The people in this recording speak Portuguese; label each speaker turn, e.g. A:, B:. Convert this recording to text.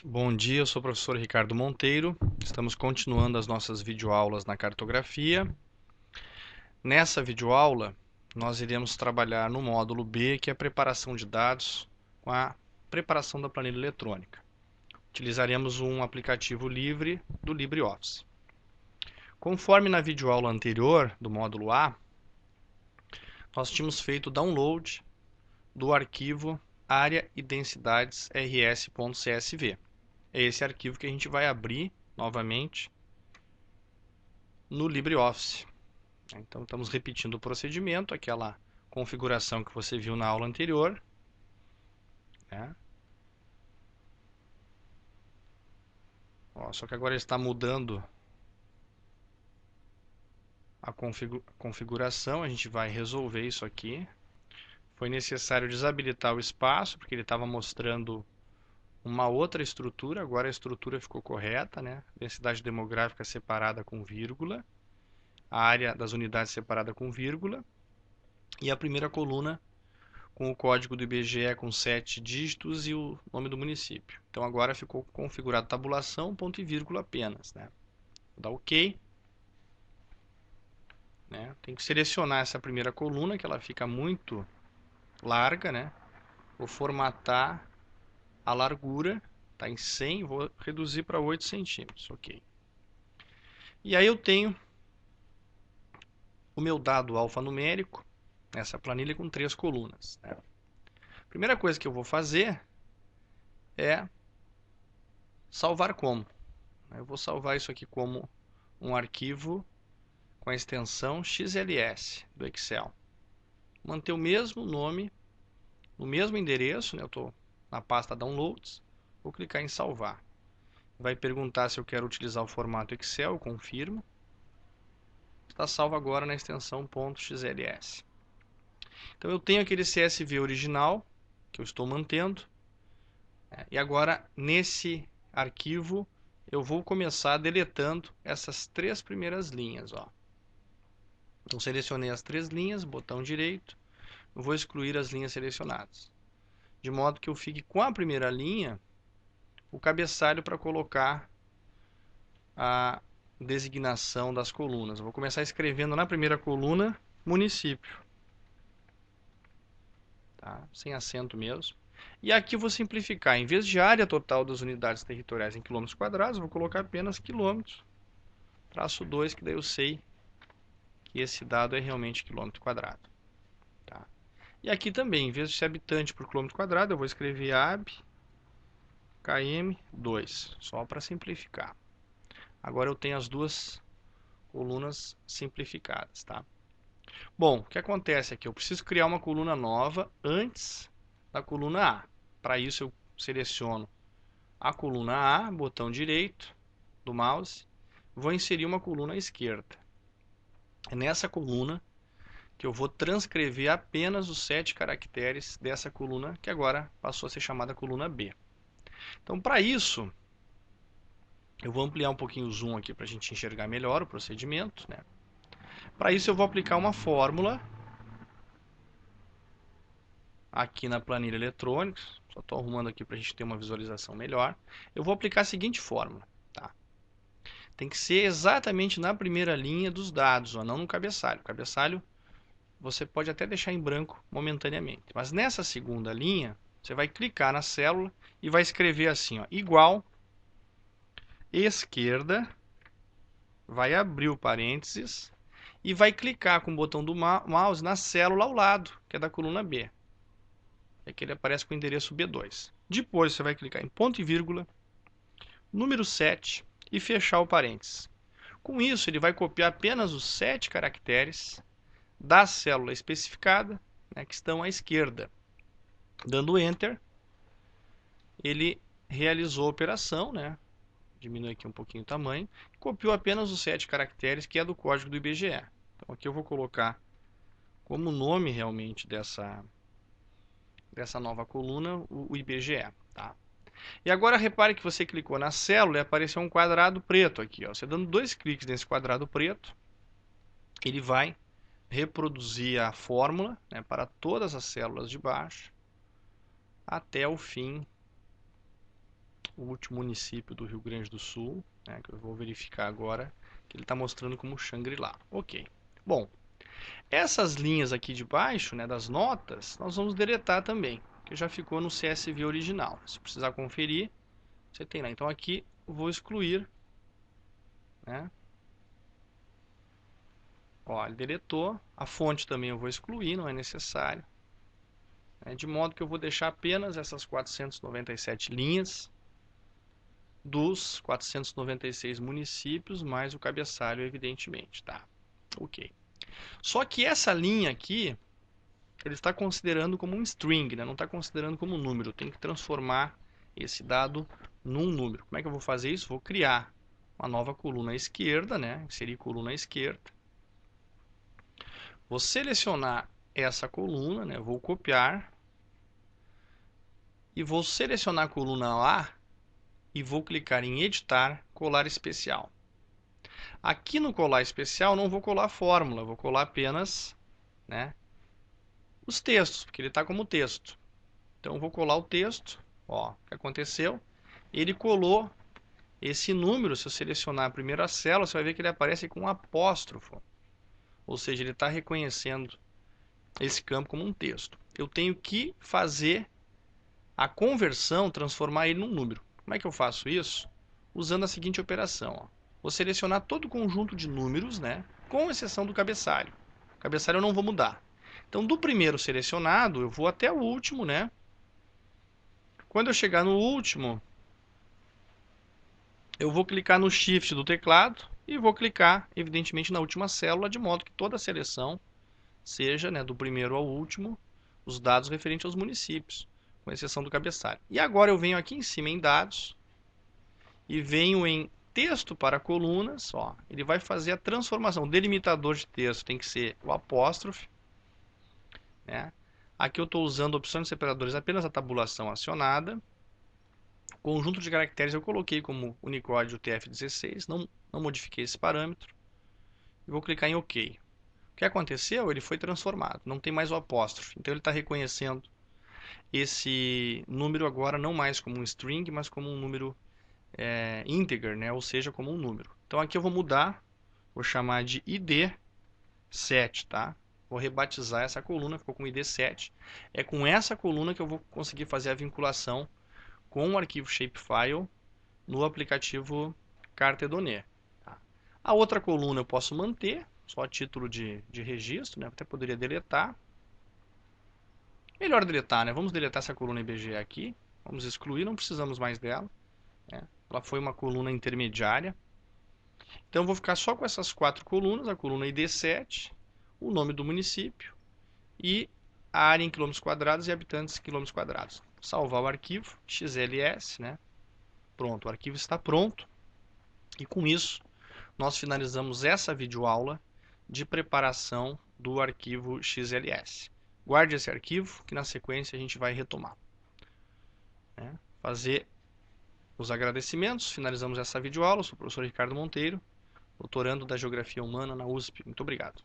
A: Bom dia, eu sou o professor Ricardo Monteiro. Estamos continuando as nossas videoaulas na cartografia. Nessa videoaula, nós iremos trabalhar no módulo B, que é a preparação de dados com a preparação da planilha eletrônica. Utilizaremos um aplicativo livre do LibreOffice. Conforme na videoaula anterior, do módulo A, nós tínhamos feito o download do arquivo área e densidades rs.csv. É esse arquivo que a gente vai abrir novamente no LibreOffice. Então, estamos repetindo o procedimento, aquela configuração que você viu na aula anterior, né? Ó, só que agora ele está mudando a configuração, a gente vai resolver isso aqui. Foi necessário desabilitar o espaço, porque ele estava mostrando uma outra estrutura, agora a estrutura ficou correta, né? Densidade demográfica separada com vírgula, a área das unidades separada com vírgula, e a primeira coluna com o código do IBGE com 7 dígitos e o nome do município. Então agora ficou configurado tabulação, ponto e vírgula apenas, né? Vou dar OK. Né? Tem que selecionar essa primeira coluna, que ela fica muito larga, né? Vou formatar a largura, está em 100, vou reduzir para 8 centímetros, ok. E aí eu tenho o meu dado alfanumérico, nessa planilha com 3 colunas. Né? A primeira coisa que eu vou fazer é salvar como. Eu vou salvar isso aqui como um arquivo com a extensão XLS do Excel. Manter o mesmo nome, no mesmo endereço, né? Eu estou na pasta Downloads, vou clicar em salvar. Vai perguntar se eu quero utilizar o formato Excel, eu confirmo. Está salvo agora na extensão .xls. Então eu tenho aquele CSV original, que eu estou mantendo, e agora nesse arquivo eu vou começar deletando essas 3 primeiras linhas. Ó. Então selecionei as 3 linhas, botão direito, eu vou excluir as linhas selecionadas. De modo que eu fique com a primeira linha, o cabeçalho para colocar a designação das colunas. Eu vou começar escrevendo na primeira coluna, município. Tá? Sem acento mesmo. E aqui eu vou simplificar. Em vez de área total das unidades territoriais em quilômetros quadrados, eu vou colocar apenas quilômetros. Traço 2, que daí eu sei que esse dado é realmente quilômetro quadrado. Tá? E aqui também, em vez de ser habitante por quilômetro quadrado, eu vou escrever AB km2, só para simplificar. Agora eu tenho as duas colunas simplificadas, tá? Bom, o que acontece aqui? Eu preciso criar uma coluna nova antes da coluna A. Para isso eu seleciono a coluna A, botão direito do mouse, vou inserir uma coluna à esquerda. É nessa coluna que eu vou transcrever apenas os 7 caracteres dessa coluna, que agora passou a ser chamada coluna B. Então, para isso, eu vou ampliar um pouquinho o zoom aqui para a gente enxergar melhor o procedimento. Né? Para isso, eu vou aplicar uma fórmula aqui na planilha eletrônica. Só estou arrumando aqui para a gente ter uma visualização melhor. Eu vou aplicar a seguinte fórmula. Tá? Tem que ser exatamente na primeira linha dos dados, ou não no cabeçalho. O cabeçalho você pode até deixar em branco momentaneamente. Mas nessa segunda linha, você vai clicar na célula e vai escrever assim, ó, igual esquerda, vai abrir o parênteses e vai clicar com o botão do mouse na célula ao lado, que é da coluna B. Aqui ele aparece com o endereço B2. Depois você vai clicar em ponto e vírgula, número 7 e fechar o parênteses. Com isso, ele vai copiar apenas os 7 caracteres da célula especificada, né, que estão à esquerda. Dando Enter, ele realizou a operação, né? Diminui aqui um pouquinho o tamanho, copiou apenas os 7 caracteres que é do código do IBGE. Então aqui eu vou colocar como nome realmente dessa nova coluna o IBGE. Tá? E agora repare que você clicou na célula e apareceu um quadrado preto aqui. Ó. Você dando 2 cliques nesse quadrado preto, ele vai reproduzir a fórmula, né, para todas as células de baixo até o fim o último município do Rio Grande do Sul, né, que eu vou verificar agora, que ele está mostrando como Xangri-Lá. Ok. Bom, essas linhas aqui de baixo, né, das notas, nós vamos deletar também, que já ficou no CSV original. Se precisar conferir, você tem lá. Então aqui eu vou excluir, né? Ó, ele deletou. A fonte também eu vou excluir, não é necessário. De modo que eu vou deixar apenas essas 497 linhas dos 496 municípios, mais o cabeçalho, evidentemente, tá? Ok. Só que essa linha aqui, ele está considerando como um string, né? Não está considerando como um número. Eu tenho que transformar esse dado num número. Como é que eu vou fazer isso? Vou criar uma nova coluna à esquerda, né? Inserir coluna à esquerda. Vou selecionar essa coluna, né? Vou copiar e vou selecionar a coluna lá e vou clicar em editar, colar especial. Aqui no colar especial não vou colar a fórmula, vou colar apenas, né, os textos, porque ele está como texto. Então vou colar o texto, ó, o que aconteceu? Ele colou esse número. Se eu selecionar a primeira célula, você vai ver que ele aparece com um apóstrofo. Ou seja, ele está reconhecendo esse campo como um texto. Eu tenho que fazer a conversão, transformar ele num número. Como é que eu faço isso? Usando a seguinte operação. Ó. Vou selecionar todo o conjunto de números, né, com exceção do cabeçalho. O cabeçalho eu não vou mudar. Então, do primeiro selecionado, eu vou até o último, né? Quando eu chegar no último, eu vou clicar no Shift do teclado e vou clicar, evidentemente, na última célula, de modo que toda a seleção seja, né, do primeiro ao último, os dados referentes aos municípios, com exceção do cabeçalho. E agora eu venho aqui em cima em dados e venho em texto para colunas. Ó, ele vai fazer a transformação. O delimitador de texto tem que ser o apóstrofe, né? Aqui eu estou usando opções de separadores apenas a tabulação acionada. Conjunto de caracteres eu coloquei como Unicode UTF-16, não modifiquei esse parâmetro. E vou clicar em OK. O que aconteceu? Ele foi transformado, não tem mais o apóstrofe. Então ele está reconhecendo esse número agora não mais como um string, mas como um número integer, né? Ou seja, como um número. Então aqui eu vou mudar, vou chamar de ID7, tá? Vou rebatizar essa coluna, ficou com ID7. É com essa coluna que eu vou conseguir fazer a vinculação com o arquivo shapefile no aplicativo Cartedone. Tá? A outra coluna eu posso manter, só a título de registro, né? Até poderia deletar. Melhor deletar, né? Vamos deletar essa coluna IBGE aqui. Vamos excluir, não precisamos mais dela. Né? Ela foi uma coluna intermediária. Então eu vou ficar só com essas 4 colunas, a coluna ID7, o nome do município e a área em quilômetros quadrados e habitantes em quilômetros quadrados. Salvar o arquivo, XLS, né? Pronto, o arquivo está pronto. E com isso, nós finalizamos essa videoaula de preparação do arquivo XLS. Guarde esse arquivo, que na sequência a gente vai retomar. Fazer os agradecimentos. Finalizamos essa videoaula. Eu sou o professor Ricardo Monteiro, doutorando da Geografia Humana na USP. Muito obrigado.